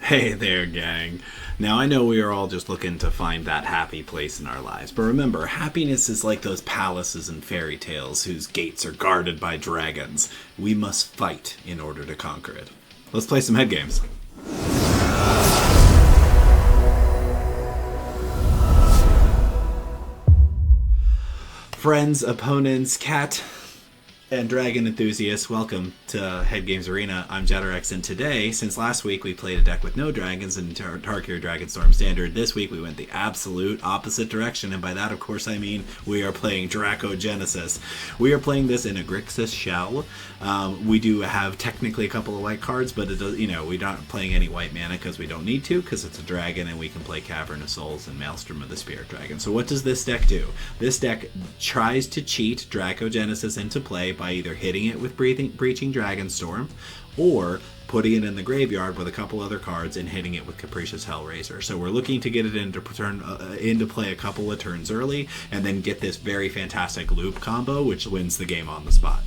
Hey there, gang. Now, I know we are all just looking to find that happy place in our lives, but remember, happiness is like those palaces and fairy tales whose gates are guarded by dragons. We must fight in order to conquer it. Let's play some head games. Friends, opponents, cat, and dragon enthusiasts, welcome to Head Games Arena. I'm Jetterx, and today, since last week we played a deck with no dragons in Tarkir Dragonstorm Standard, this week we went the absolute opposite direction, and by that, of course, I mean we are playing Dracogenesis. We are playing this in a Grixis shell. We do have technically a couple of white cards, but it does, we're not playing any white mana because we don't need to, because it's a dragon, and we can play Cavern of Souls and Maelstrom of the Spirit Dragon. So what does this deck do? This deck tries to cheat Dracogenesis into play by either hitting it with Breaching Dragonstorm or putting it in the graveyard with a couple other cards and hitting it with Capricious Hellraiser. So we're looking to get it into play a couple of turns early and then get this very fantastic loop combo which wins the game on the spot.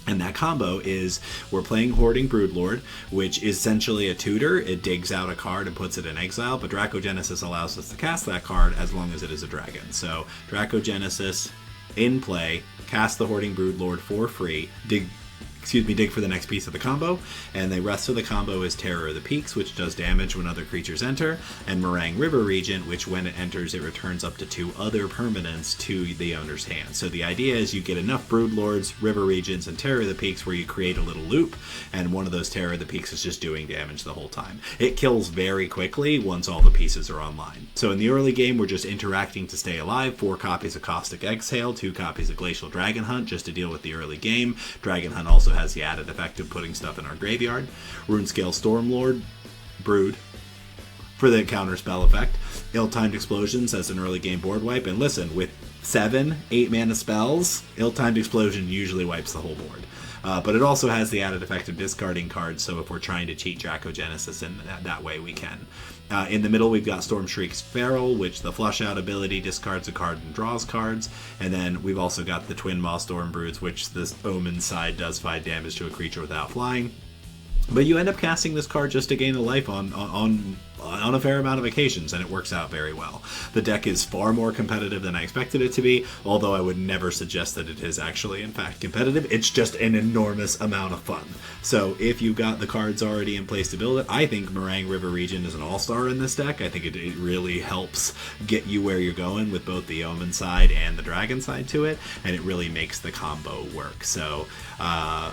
And that combo is, we're playing Hoarding Broodlord, which is essentially a tutor. It digs out a card and puts it in exile, but Dracogenesis allows us to cast that card as long as it is a dragon. So Dracogenesis in play, cast the Hoarding Broodlord for free, dig for the next piece of the combo, and the rest of the combo is Terror of the Peaks, which does damage when other creatures enter, and Marang River Regent, which when it enters, it returns up to 2 other permanents to the owner's hand. So the idea is you get enough Broodlords, River Regents, and Terror of the Peaks where you create a little loop, and one of those Terror of the Peaks is just doing damage the whole time. It kills very quickly once all the pieces are online. So in the early game, we're just interacting to stay alive. 4 copies of Caustic Exhale, 2 copies of Glacial Dragon Hunt, just to deal with the early game. Dragon Hunt also has the added effect of putting stuff in our graveyard. Runescale Stormlord, Brood, for the counter spell effect. Ill-Timed Explosions as an early game board wipe. And listen, with 7, 8 mana spells, Ill-Timed Explosion usually wipes the whole board. But it also has the added effect of discarding cards, so if we're trying to cheat Dracogenesis in that way, we can. In the middle, we've got Storm Shriek's Feral, which the flush out ability discards a card and draws cards. And then we've also got the Twin Maw Storm Broods, which this Omen side does 5 damage to a creature without flying. But you end up casting this card just to gain a life on a fair amount of occasions, and it works out very well. The deck is far more competitive than I expected it to be, although I would never suggest that it is actually, in fact, competitive. It's just an enormous amount of fun. So if you've got the cards already in place to build it, I think Marang River Regent is an all-star in this deck. I think it really helps get you where you're going with both the Omen side and the Dragon side to it, and it really makes the combo work. So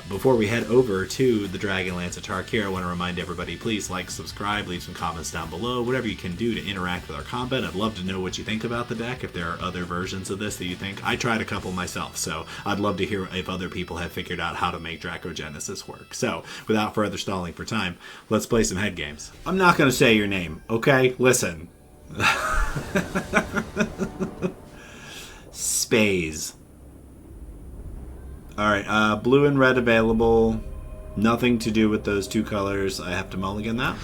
before we head over to the Dragonlance of Tarkir, I want to remind everybody, please like, subscribe, leave some comments down below, whatever you can do to interact with our combat. I'd love to know what you think about the deck, if there are other versions of this that you think. I tried a couple myself, so I'd love to hear if other people have figured out how to make Dracogenesis work. So, without further stalling for time, let's play some head games. I'm not going to say your name, okay? Listen. Spaze. Alright, blue and red available. Nothing to do with those 2 colors. I have to mulligan that.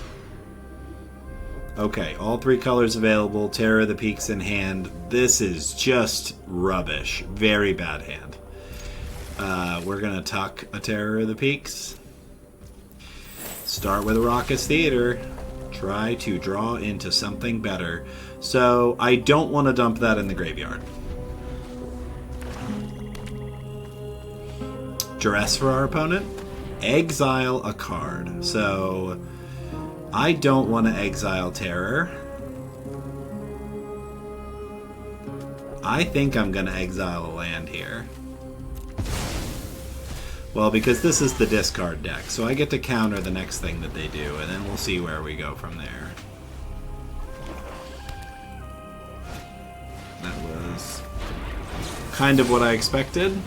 Okay, all 3 colors available. Terror of the Peaks in hand. This is just rubbish. Very bad hand. We're going to tuck a Terror of the Peaks. Start with a Raucous Theater. Try to draw into something better. So, I don't want to dump that in the graveyard. Duress for our opponent. Exile a card. So I don't want to exile Terror. I think I'm going to exile a land here. Well, because this is the discard deck, so I get to counter the next thing that they do, and then we'll see where we go from there. That was kind of what I expected.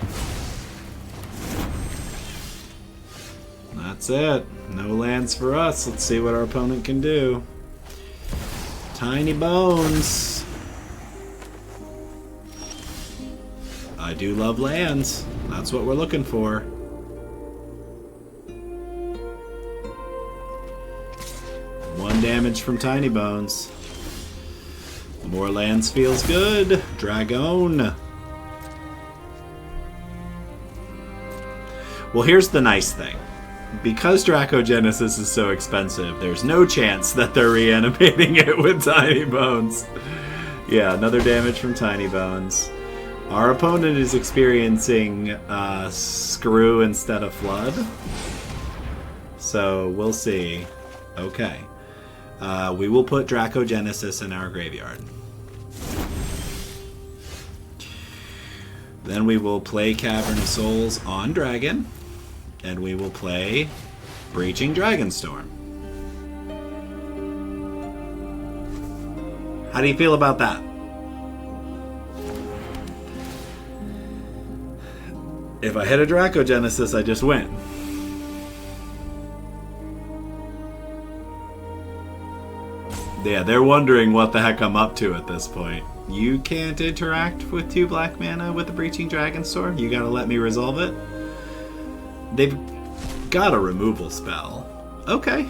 That's it. No lands for us. Let's see what our opponent can do. Tiny Bones. I do love lands. That's what we're looking for. 1 damage from Tiny Bones. More lands feels good. Dragon. Well, here's the nice thing. because Dracogenesis is so expensive, there's no chance that they're reanimating it with Tiny Bones. Yeah, another damage from Tiny Bones. Our opponent is experiencing Screw instead of Flood. So we'll see. Okay. We will put Dracogenesis in our graveyard. Then we will play Cavern of Souls on Dragon. And we will play Breaching Dragonstorm. How do you feel about that? If I hit a Dracogenesis, I just win. Yeah, they're wondering what the heck I'm up to at this point. You can't interact with 2 black mana with the Breaching Dragonstorm? You gotta let me resolve it? They've got a removal spell. Okay.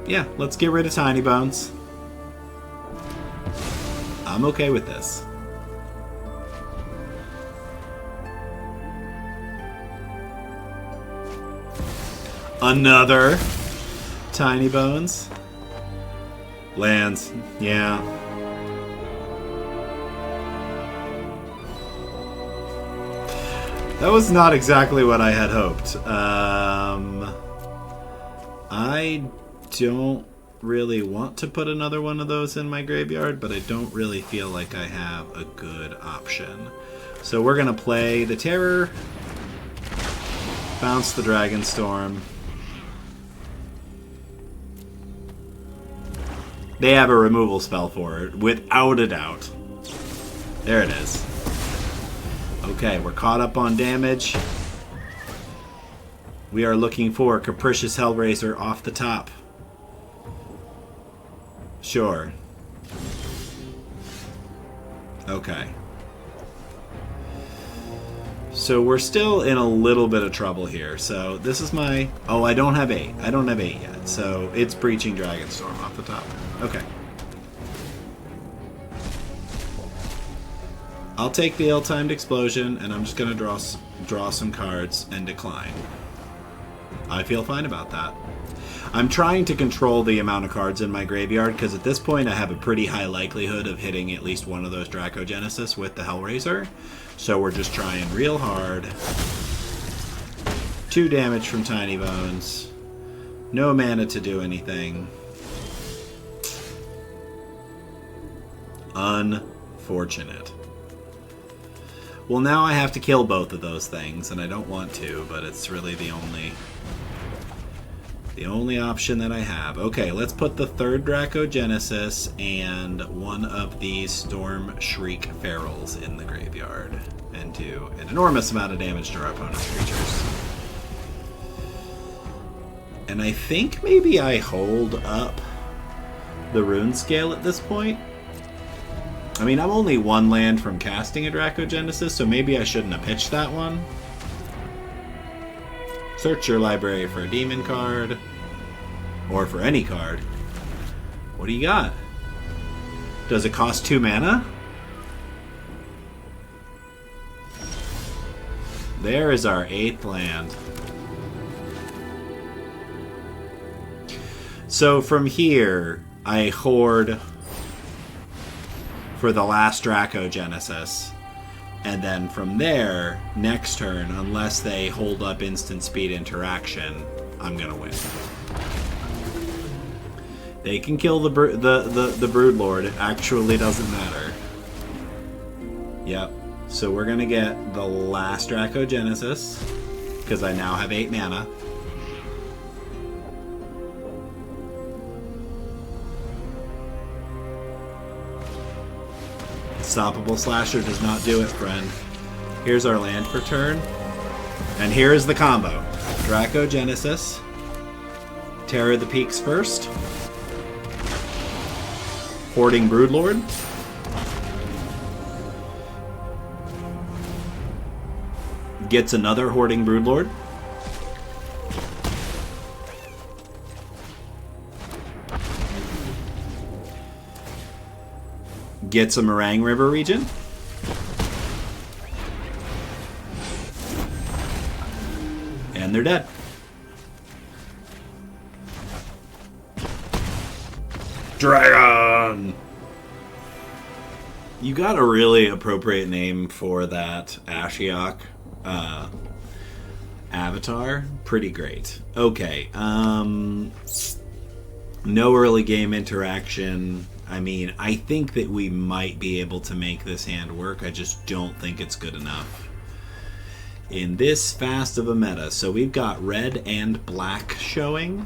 Yeah, let's get rid of Tiny Bones. I'm okay with this. Another Tiny Bones. Lands. Yeah. That was not exactly what I had hoped. I don't really want to put another one of those in my graveyard, but I don't really feel like I have a good option. So we're going to play the Terror, bounce the Dragonstorm. They have a removal spell for it, without a doubt. There it is. Okay, we're caught up on damage. We are looking for Capricious Hellraiser off the top. Sure. Okay. So we're still in a little bit of trouble here. So this is my... Oh, I don't have 8. I don't have 8 yet. So it's Breaching Dragonstorm off the top. Okay. I'll take the ill-timed explosion, and I'm just going to draw some cards and decline. I feel fine about that. I'm trying to control the amount of cards in my graveyard, because at this point I have a pretty high likelihood of hitting at least one of those Dracogenesis with the Hellraiser. So we're just trying real hard. 2 damage from Tiny Bones. No mana to do anything. Unfortunate. Well, now I have to kill both of those things, and I don't want to, but it's really the only option that I have. Okay, let's put the 3rd Dracogenesis and one of these Storm Shriek Ferals in the graveyard and do an enormous amount of damage to our opponent's creatures. And I think maybe I hold up the rune scale at this point. I mean, I'm only 1 land from casting a Dracogenesis, so maybe I shouldn't have pitched that one. Search your library for a demon card. Or for any card. What do you got? Does it cost 2 mana? There is our 8th land. So from here, I hoard for the last Dracogenesis. And then from there, next turn, unless they hold up instant speed interaction, I'm gonna win. They can kill the Broodlord. It actually doesn't matter. Yep. So we're gonna get the last Dracogenesis because I now have 8 mana. Unstoppable Slasher does not do it, friend. Here's our land per turn. And here's the combo. Dracogenesis. Terror the Peaks first. Hoarding Broodlord. Gets another Hoarding Broodlord. Gets a Marang River region. And they're dead. Dragon! You got a really appropriate name for that Ashiok avatar. Pretty great. Okay. No early game interaction. I mean, I think that we might be able to make this hand work. I just don't think it's good enough in this fast of a meta. So we've got red and black showing.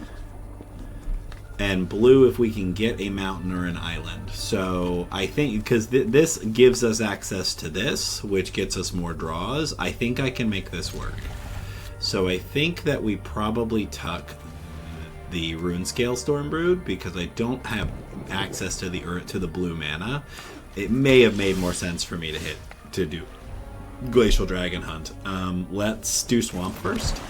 And blue if we can get a mountain or an island. So I think, because this gives us access to this, which gets us more draws, I think I can make this work. So I think that we probably tuck the Runescale Stormbrood, because I don't have access to the blue mana. It may have made more sense for me to do Glacial Dragon Hunt. Let's do Swamp first.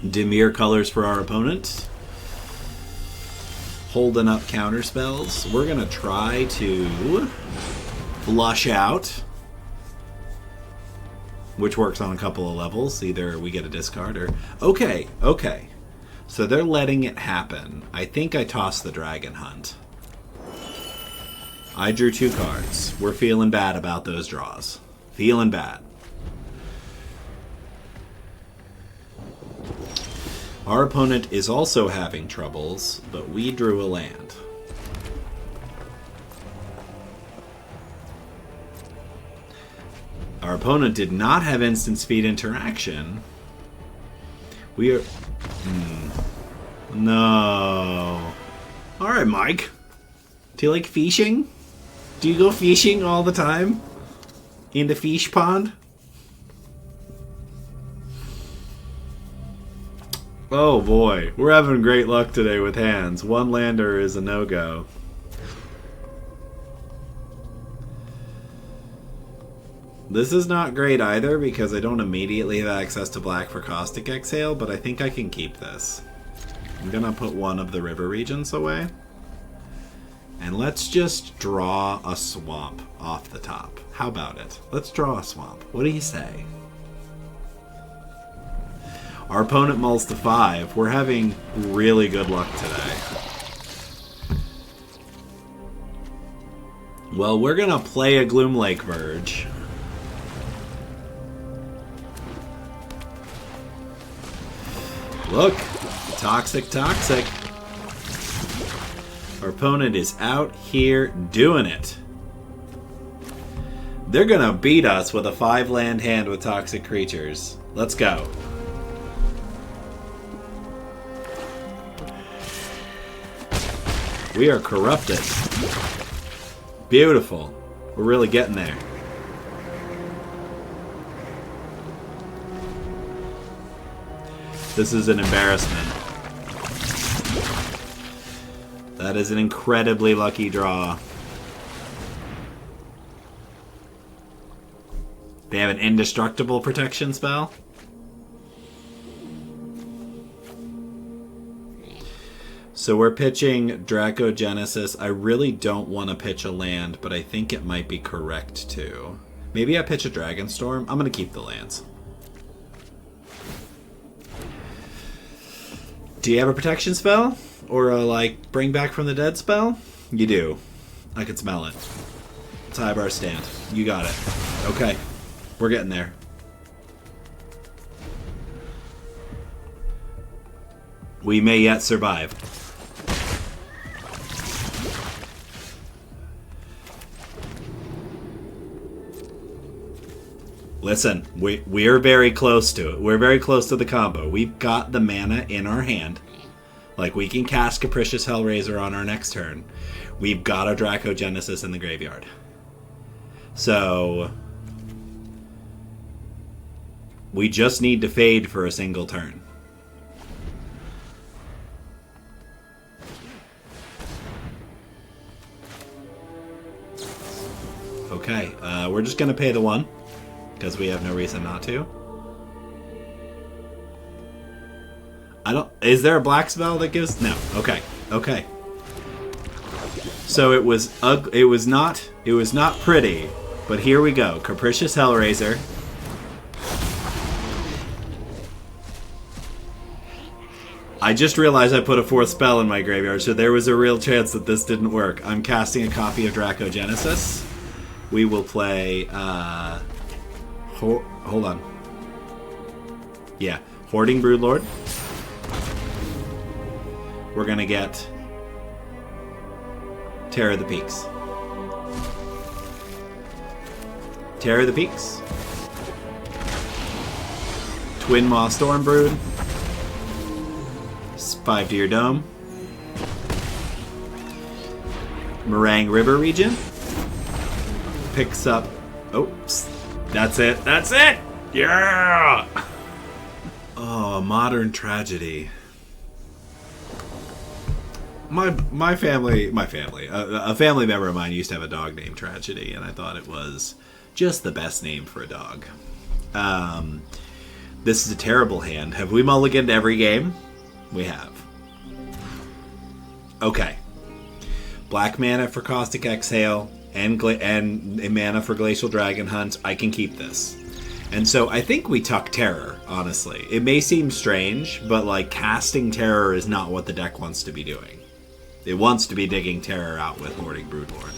Dimir colors for our opponent. Holding up counter spells. We're gonna try to flush out, which works on a couple of levels. Either we get a discard or... Okay. So they're letting it happen. I think I tossed the Dragon Hunt. I drew 2 cards. We're feeling bad about those draws. Feeling bad. Our opponent is also having troubles, but we drew a land. Our opponent did not have instant speed interaction. We are... No. Alright, Mike. Do you like fishing? Do you go fishing all the time? In the fish pond? Oh boy, we're having great luck today with hands. 1 lander is a no-go. This is not great either, because I don't immediately have access to black for Caustic Exhale, but I think I can keep this. I'm gonna put 1 of the river regions away. And let's just draw a swamp off the top. How about it? Let's draw a swamp. What do you say? Our opponent mulls to 5. We're having really good luck today. Well, we're gonna play a Gloomlake Verge. Look! Toxic. Our opponent is out here doing it. They're gonna beat us with a 5-land hand with toxic creatures. Let's go. We are corrupted. Beautiful. We're really getting there. This is an embarrassment. That is an incredibly lucky draw. They have an indestructible protection spell. So we're pitching Dracogenesis. I really don't want to pitch a land, but I think it might be correct to. Maybe I pitch a Dragonstorm. I'm going to keep the lands. Do you have a protection spell? Or a, like, bring back from the dead spell? You do. I can smell it. It's Highbar Stand. You got it. Okay. We're getting there. We may yet survive. Listen, we're very close to it. We're very close to the combo. We've got the mana in our hand. Like, we can cast Capricious Hellraiser on our next turn. We've got a Dracogenesis in the graveyard. So we just need to fade for a single turn. Okay, we're just going to pay the 1. Because we have no reason not to. Is there a black spell that gives... No. Okay. So it was it was not pretty, but here we go. Capricious Hellraiser. I just realized I put a 4th spell in my graveyard, so there was a real chance that this didn't work. I'm casting a copy of Dracogenesis. We will play, hold on. Yeah, Hoarding Broodlord. We're gonna get Terror of the Peaks. Terror of the Peaks. Twin Maw Stormbrood. 5 to your dome. Marang River Regent. Picks up... Oh, that's it. That's it! Yeah! Oh, Modern Tragedy. My family, a family member of mine used to have a dog named Tragedy, and I thought it was just the best name for a dog. This is a terrible hand. Have we mulliganed every game? We have. Okay. Black mana for Caustic Exhale and a mana for Glacial Dragon Hunt. I can keep this. And so I think we tuck Terror, honestly. It may seem strange, but like casting Terror is not what the deck wants to be doing. It wants to be digging Terror out with Hoarding Broodlord.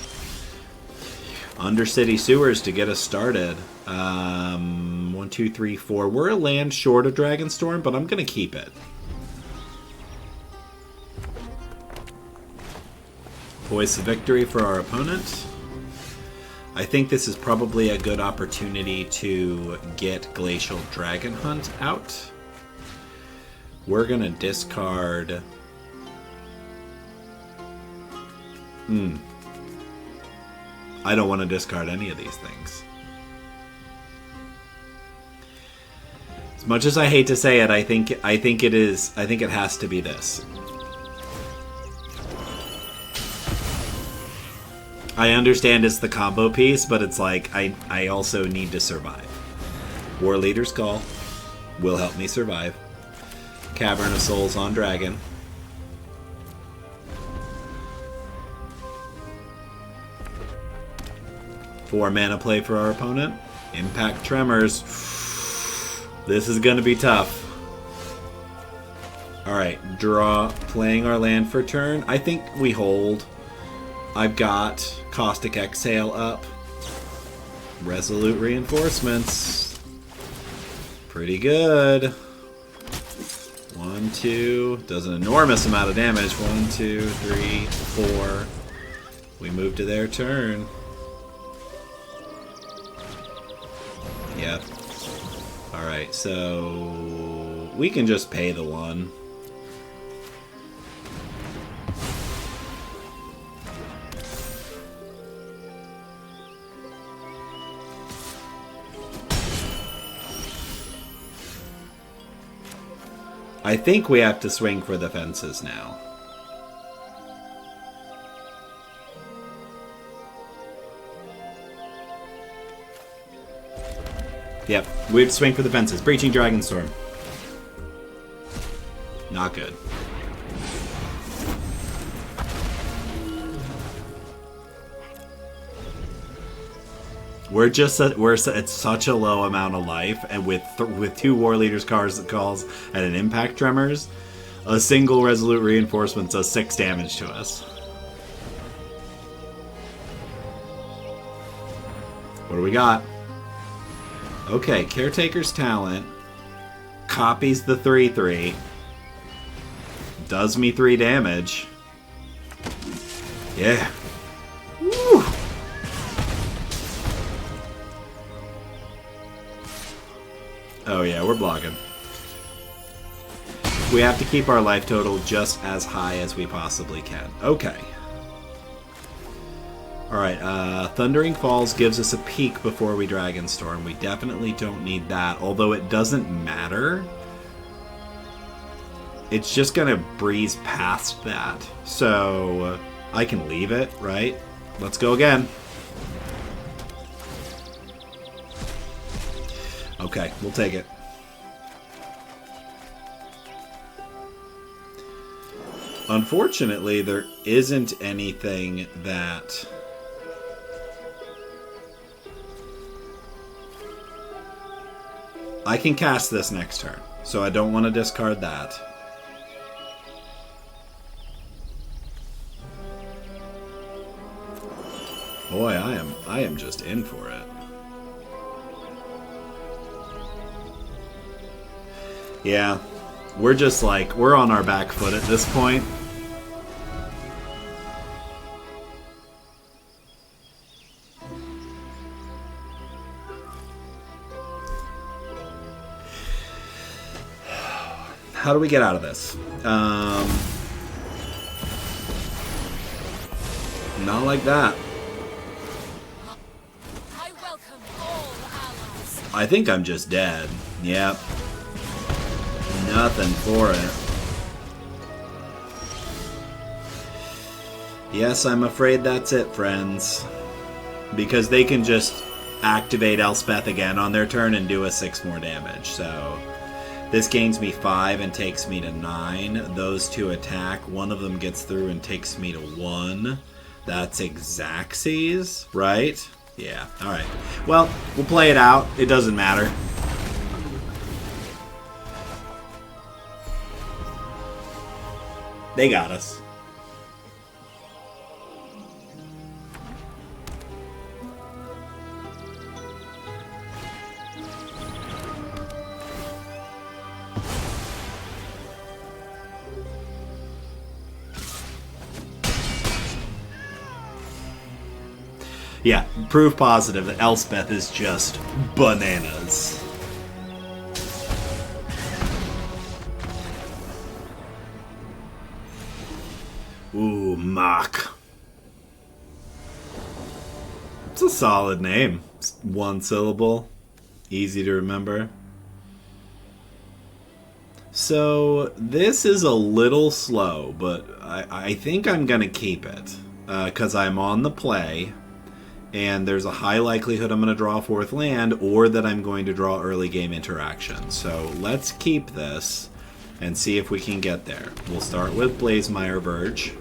Undercity Sewers to get us started. 1, 2, 3, 4. We're a land short of Dragonstorm, but I'm going to keep it. Voice of Victory for our opponent. I think this is probably a good opportunity to get Glacial Dragon Hunt out. We're going to discard... I don't want to discard any of these things. As much as I hate to say it, I think it has to be this. I understand it's the combo piece, but it's like I also need to survive. War Leader's Call will help me survive. Cavern of Souls on Dragon. Four mana play for our opponent. Impact Tremors. This is going to be tough. Alright, draw. Playing our land for turn. I think we hold. I've got Caustic Exhale up. Resolute Reinforcements. Pretty good. 1, 2. Does an enormous amount of damage. 1, 2, 3, 4. We move to their turn. Yep. Alright, so we can just pay the 1. I think we have to swing for the fences now. Yep, we have to swing for the fences. Breaching Dragonstorm. Not good. We're at such a low amount of life, and with 2 War Leaders calls and an Impact Tremors, a single Resolute Reinforcement does 6 damage to us. What do we got? Okay, Caretaker's Talent copies the 3/3, does me 3 damage. Yeah. Woo! Oh yeah, we're blocking. We have to keep our life total just as high as we possibly can. Okay. Alright, Thundering Falls gives us a peek before we Dragonstorm. We definitely don't need that, although it doesn't matter. It's just gonna breeze past that. So, I can leave it, right? Let's go again. Okay, we'll take it. Unfortunately, there isn't anything that... I can cast this next turn, so I don't want to discard that. Boy, I am just in for it. Yeah, we're just like, we're on our back foot at this point. How do we get out of this? Not like that. I welcome all allies. I think I'm just dead. Yep. Nothing for it. Yes, I'm afraid that's it, friends. Because they can just activate Elspeth again on their turn and do a 6 more damage, so... This gains me 5 and takes me to 9. Those two attack. One of them gets through and takes me to 1. That's Grixis, right? Yeah, alright. Well, we'll play it out. It doesn't matter. They got us. Yeah, proof positive that Elspeth is just bananas. Ooh, Mach. It's a solid name. It's 1 syllable. Easy to remember. So, this is a little slow, but I think I'm going to keep it. Because I'm on the play. And there's a high likelihood I'm going to draw a 4th land, or that I'm going to draw early game interaction. So let's keep this and see if we can get there. We'll start with Blazemire Verge.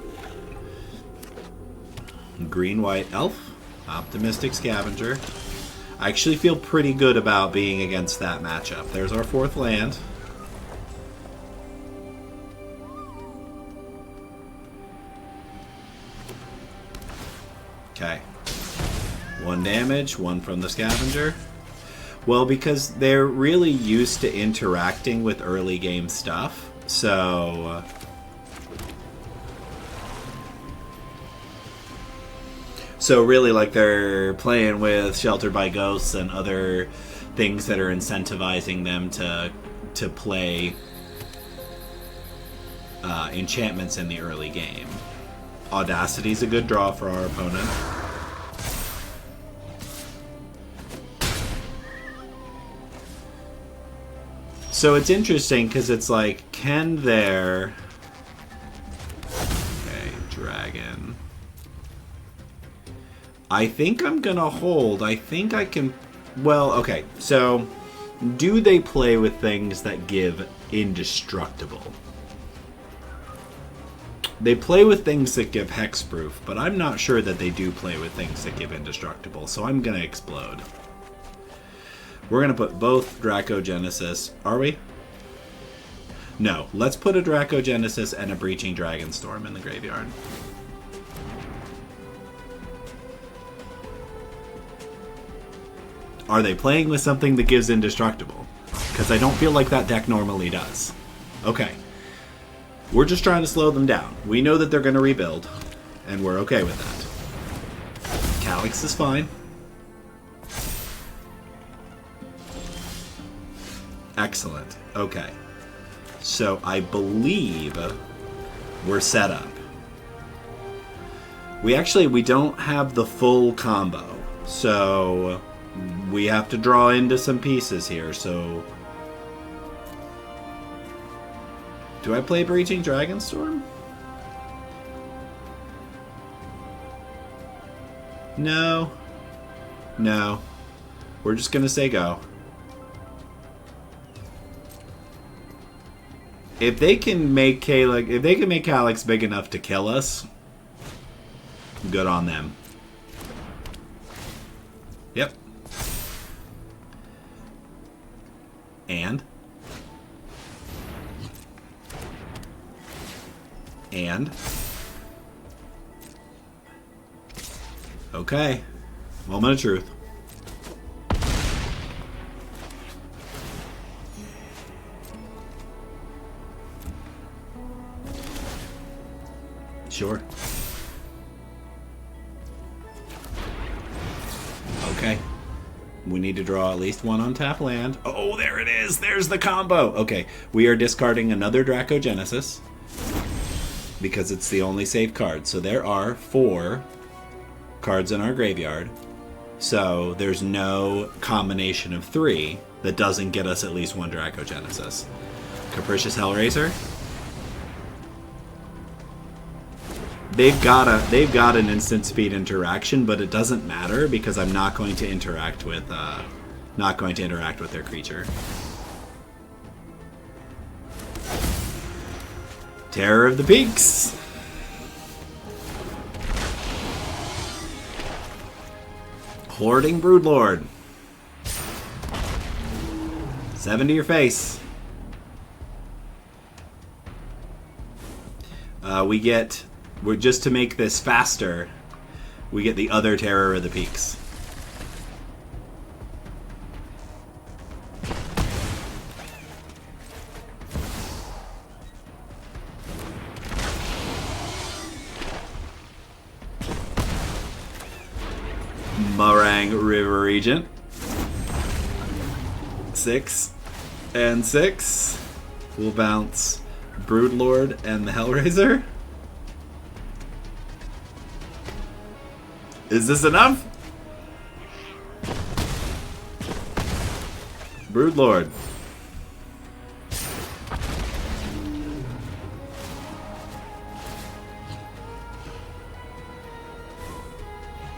Green-white elf. Optimistic Scavenger. I actually feel pretty good about being against that matchup. There's our 4th land. Okay. 1 damage, 1 from the Scavenger. Well, because they're really used to interacting with early game stuff, so... So really, like, they're playing with Sheltered by Ghosts and other things that are incentivizing them to play enchantments in the early game. Audacity's a good draw for our opponent. So it's interesting because it's like, can there... Okay, dragon. I think I'm gonna hold. I think I can... Well, okay, so do they play with things that give indestructible? They play with things that give hexproof, but I'm not sure that they do play with things that give indestructible, so I'm gonna explode. We're going to put both Dracogenesis. Are we? No. Let's put a Dracogenesis and a Breaching Dragonstorm in the graveyard. Are they playing with something that gives indestructible? Because I don't feel like that deck normally does. Okay. We're just trying to slow them down. We know that they're going to rebuild, and we're okay with that. Calyx is fine. Excellent. Okay. So I believe we're set up. We don't have the full combo. So we have to draw into some pieces here. So do I play Breaching Dragonstorm? No. No. We're just going to say go. If they can make Calyx big enough to kill us, good on them. Yep. And okay. Moment of truth. Sure. Okay. We need to draw at least one on tap land. Oh, there it is. There's the combo. Okay. We are discarding another Dracogenesis because it's the only safe card. So there are 4 cards in our graveyard. So there's no combination of 3 that doesn't get us at least one Dracogenesis. Capricious Hellraiser. They've got an instant speed interaction, but it doesn't matter because I'm not going to interact with their creature. Terror of the Peaks. Hoarding Broodlord. 7 to your face. We're just to make this faster, we get the other Terror of the Peaks. Marang River Regent. 6 and 6. We'll bounce Broodlord and the Hellraiser. Is this enough? Broodlord.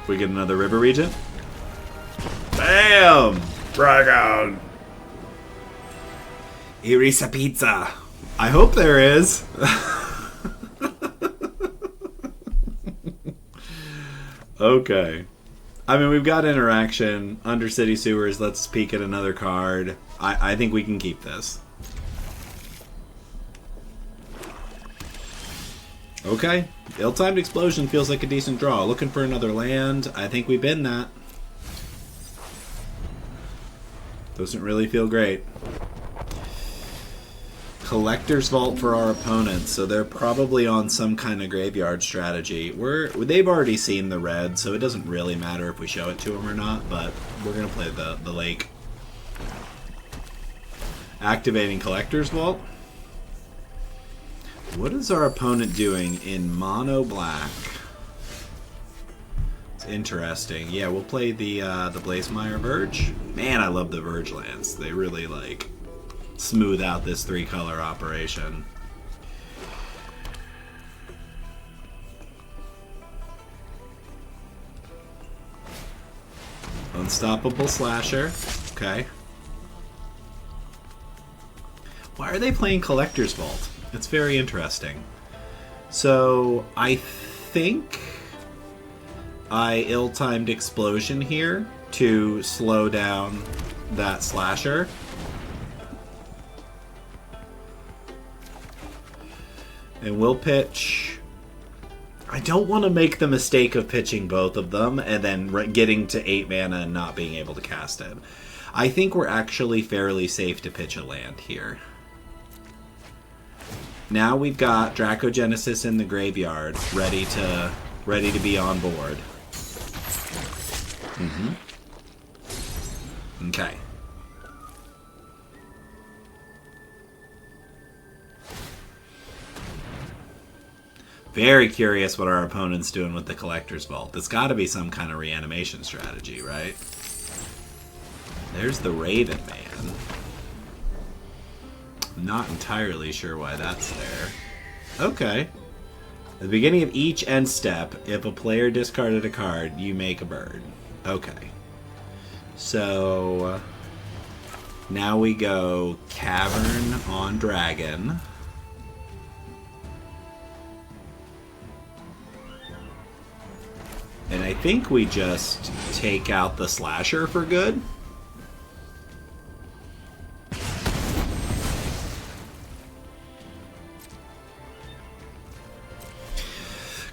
We get another River Regent. Bam! Dragon! Irisa Pizza. I hope there is. Okay. I mean, we've got interaction. Undercity Sewers, let's peek at another card. I think we can keep this. Okay. Ill-timed Explosion feels like a decent draw. Looking for another land. I think we bin that. Doesn't really feel great. Collector's Vault for our opponents, so they're probably on some kind of graveyard strategy. They've already seen the red, so it doesn't really matter if we show it to them or not, but we're going to play the lake. Activating Collector's Vault. What is our opponent doing in mono black? It's interesting. Yeah, we'll play the Blazemeyer Verge. Man, I love the Verge lands. They really smooth out this 3-color operation. Unstoppable Slasher. Okay. Why are they playing Collector's Vault? It's very interesting. So, I think I ill-timed Explosion here to slow down that Slasher. And we'll pitch... I don't want to make the mistake of pitching both of them and then getting to 8 mana and not being able to cast it. I think we're actually fairly safe to pitch a land here. Now we've got Dracogenesis in the graveyard, ready to be on board. Okay. Very curious what our opponent's doing with the Collector's Vault. It's got to be some kind of reanimation strategy, right? There's the Raven Man. I'm not entirely sure why that's there. Okay. At the beginning of each end step, if a player discarded a card, you make a bird. Okay. So now we go Cavern on Dragon. think we just take out the slasher for good.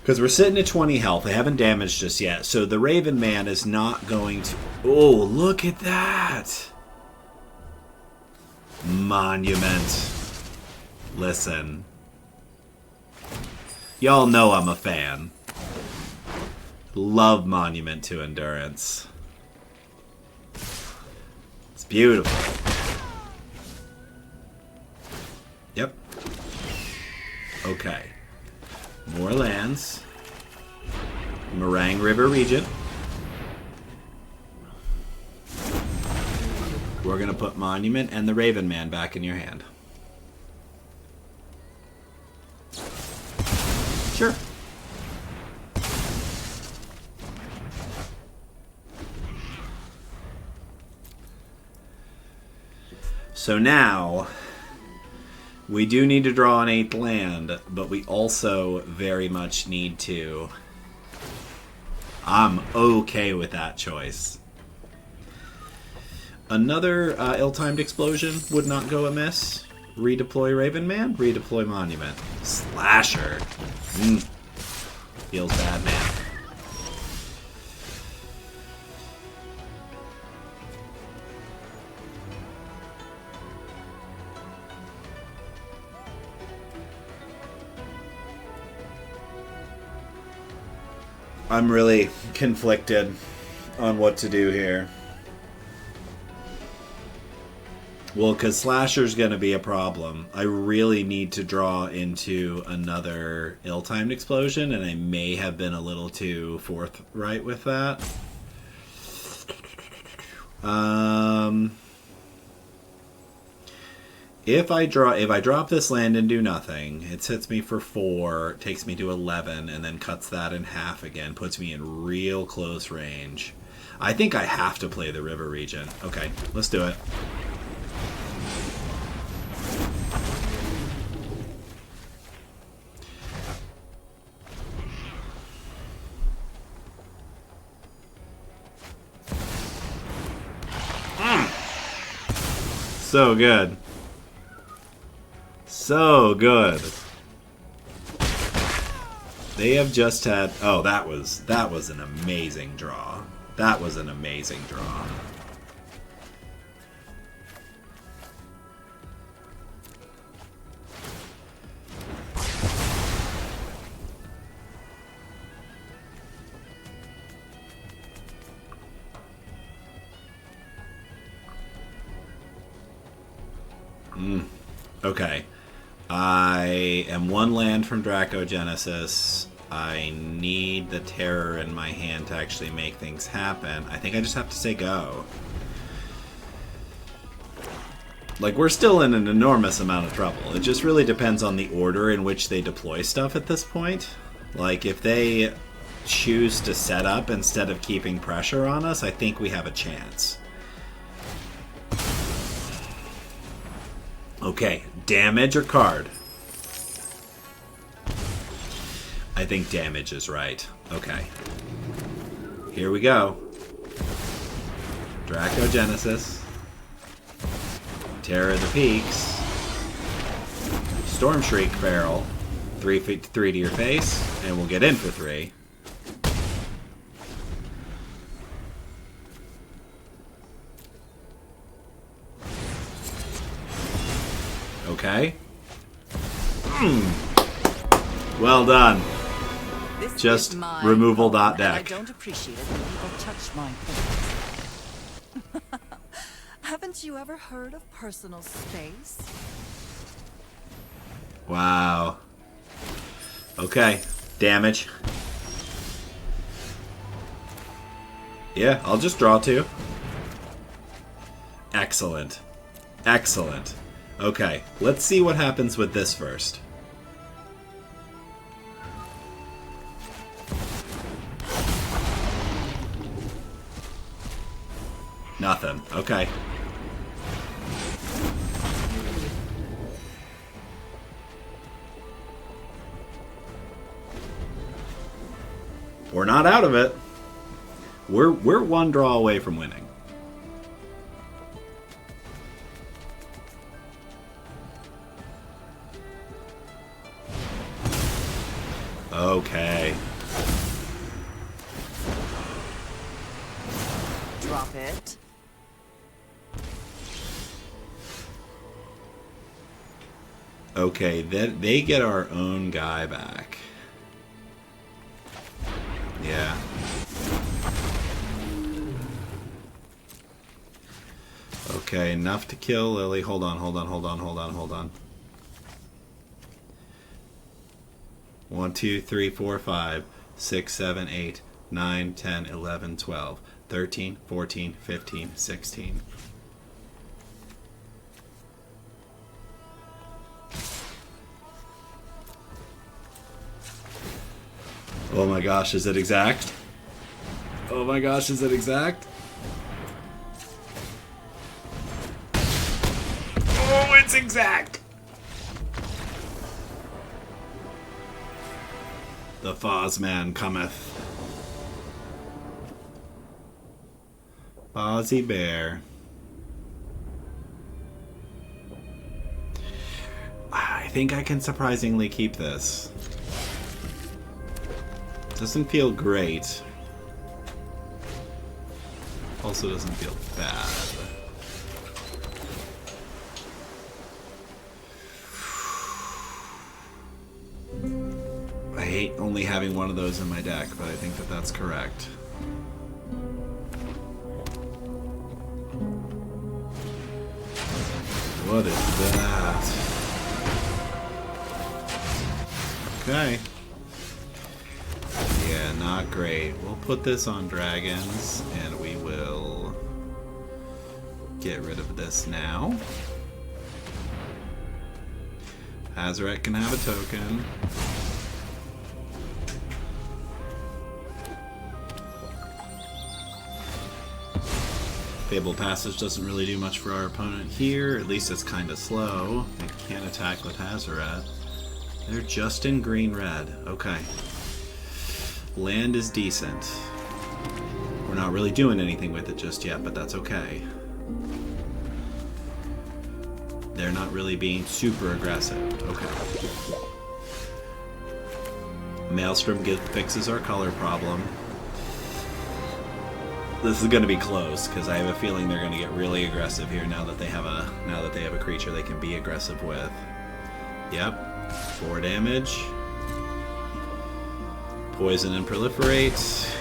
Because we're sitting at 20 health. They haven't damaged us yet. So the Raven Man is not going to... Oh, look at that! Monument. Listen. Y'all know I'm a fan. Love Monument to Endurance. It's beautiful. Yep. Okay. More lands. Marang River Regent. We're going to put Monument and the Raven Man back in your hand. Sure. So now, we do need to draw an 8th land, but we also very much need to... I'm okay with that choice. Another ill-timed explosion would not go amiss. Redeploy Raven Man, redeploy Monument. Slasher. Feels bad, man. I'm really conflicted on what to do here. Well, because Slasher's going to be a problem. I really need to draw into another ill-timed explosion, and I may have been a little too forthright with that. If I drop this land and do nothing, it sets me for 4, takes me to 11, and then cuts that in half again, puts me in real close range. I think I have to play the River Regent. Okay, let's do it. So good. So good. They have just had... Oh, that was an amazing draw. That was an amazing draw. Okay. I am 1 land from Dracogenesis. I need the terror in my hand to actually make things happen. I think I just have to say go. Like, we're still in an enormous amount of trouble. It just really depends on the order in which they deploy stuff at this point. Like, if they choose to set up instead of keeping pressure on us, I think we have a chance. Okay, damage or card? I think damage is right. Okay. Here we go. Dracogenesis. Terror of the Peaks. Storm Shriek Barrel. 3 to your face, and we'll get in for 3. Okay. Well done. This Just is my removal home, dot deck. and I don't appreciate it when people touch my things. Haven't you ever heard of personal space? Wow. Okay. Damage. Yeah, I'll just draw 2. Excellent. Excellent. Okay, let's see what happens with this first. Nothing. Okay. We're not out of it. We're one draw away from winning. Okay. Drop it. Okay, they get our own guy back. Yeah. Okay, enough to kill Lily. Hold on. 1, 2, 3, 4, 5, 6, 7, 8, 9, 10, 11, 12, 13, 14, 15, 16. Oh my gosh, is it exact? Oh my gosh, is it exact? Oh, it's exact! The Fozman cometh. Fozzie Bear. I think I can surprisingly keep this. Doesn't feel great. Also doesn't feel bad. I hate only having one of those in my deck, but I think that that's correct. What is that? Okay. Yeah, not great. We'll put this on dragons, and we will get rid of this now. Hazoret can have a token. Fabled Passage doesn't really do much for our opponent here. At least it's kind of slow. They can't attack with Hazoret. They're just in green-red. Okay. Land is decent. We're not really doing anything with it just yet, but that's okay. They're not really being super aggressive. Okay. Maelstrom fixes our color problem. This is going to be close because I have a feeling they're going to get really aggressive here now that they have a creature they can be aggressive with. Yep. 4 damage. Poison and proliferate.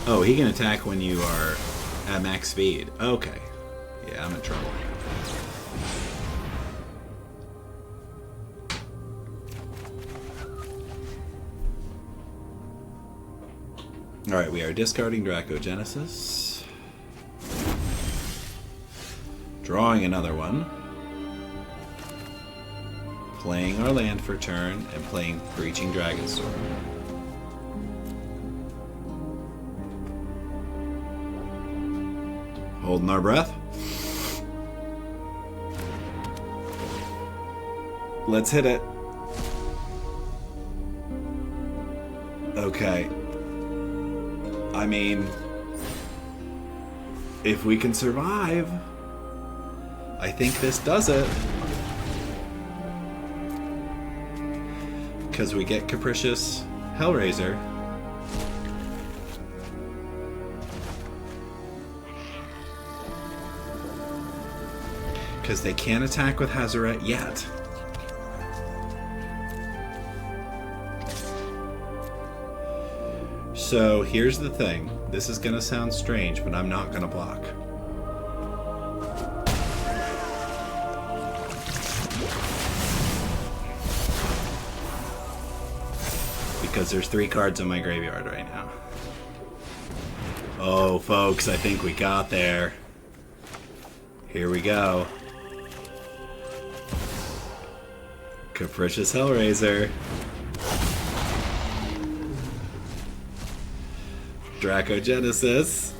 Oh, he can attack when you are at max speed. Okay. Yeah, I'm in trouble. Alright, we are discarding Dracogenesis. Drawing another one. Playing our land for turn, and playing Breaching Dragonstorm. Holding our breath. Let's hit it. Okay. I mean, if we can survive, I think this does it. Because we get Capricious Hellraiser. Because they can't attack with Hazoret yet. So here's the thing. This is going to sound strange, but I'm not going to block. Because there's 3 cards in my graveyard right now. Oh, folks, I think we got there. Here we go. Capricious Hellraiser. Dracogenesis.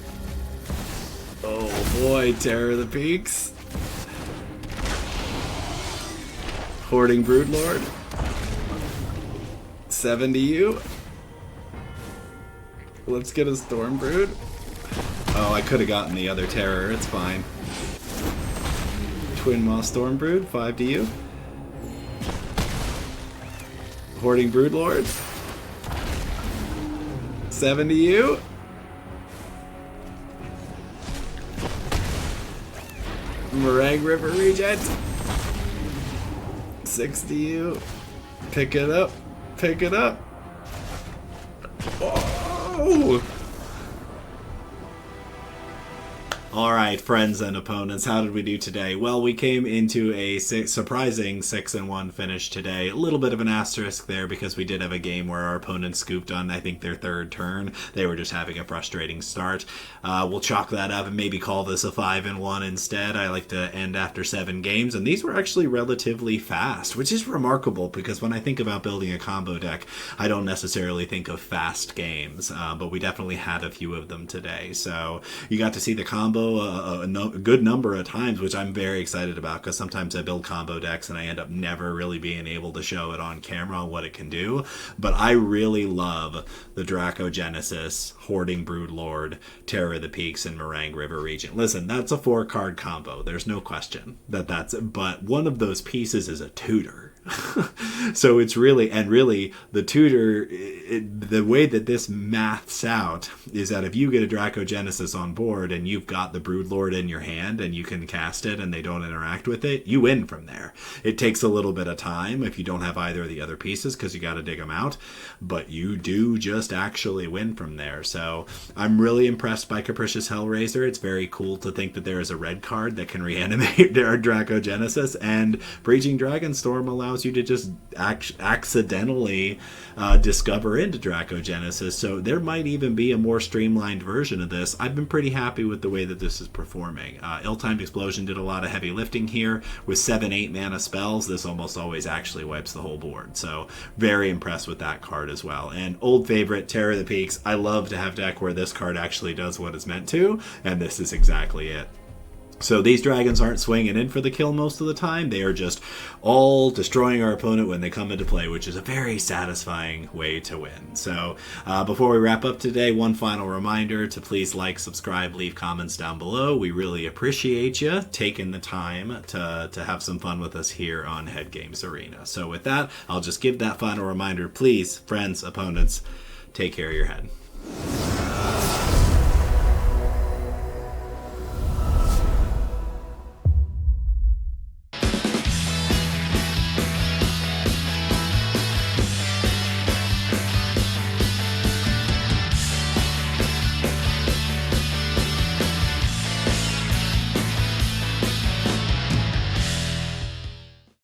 Oh boy, Terror of the Peaks. Hoarding Broodlord. 7 to you. Let's get a Stormbrood. Oh, I could have gotten the other terror. It's fine. Twin Maw Stormbrood, 5 to you. Hoarding Broodlord, 7 to you. Marang River Regent, 6 to you. Pick it up. Pick it up. Oh! Alright, friends and opponents, how did we do today? Well, we came into a surprising 6-1 finish today. A little bit of an asterisk there because we did have a game where our opponents scooped on, I think, their third turn. They were just having a frustrating start. We'll chalk that up and maybe call this a 5-1 instead. I like to end after 7 games, and these were actually relatively fast, which is remarkable because when I think about building a combo deck, I don't necessarily think of fast games, but we definitely had a few of them today. So you got to see the combo a good number of times, which I'm very excited about because sometimes I build combo decks and I end up never really being able to show it on camera on what it can do. But I really love the Dracogenesis, Hoarding Broodlord, Terror of the Peaks, and Marang River Regent. Listen, that's a 4-card combo. There's no question but one of those pieces is a tutor. So it's really the tutor, the way that this maths out is that if you get a Dracogenesis on board and you've got the Broodlord in your hand and you can cast it and they don't interact with it, you win from there. It takes a little bit of time if you don't have either of the other pieces because you got to dig them out, but you do just actually win from there. So I'm really impressed by Capricious Hellraiser. It's very cool to think that there is a red card that can reanimate their Dracogenesis, and Breaching Dragonstorm allows you to just accidentally discover into Dracogenesis. So there might even be a more streamlined version of this. I've been pretty happy with the way that this is performing. Ill-Timed Explosion did a lot of heavy lifting here. With 7-8 mana spells, this almost always actually wipes the whole board. So very impressed with that card as well. And old favorite, Terror of the Peaks. I love to have deck where this card actually does what it's meant to, and this is exactly it. So these dragons aren't swinging in for the kill most of the time. They are just all destroying our opponent when they come into play, which is a very satisfying way to win. So before we wrap up today, one final reminder to please like, subscribe, leave comments down below. We really appreciate you taking the time to have some fun with us here on Head Games Arena. So with that, I'll just give that final reminder. Please, friends, opponents, take care of your head.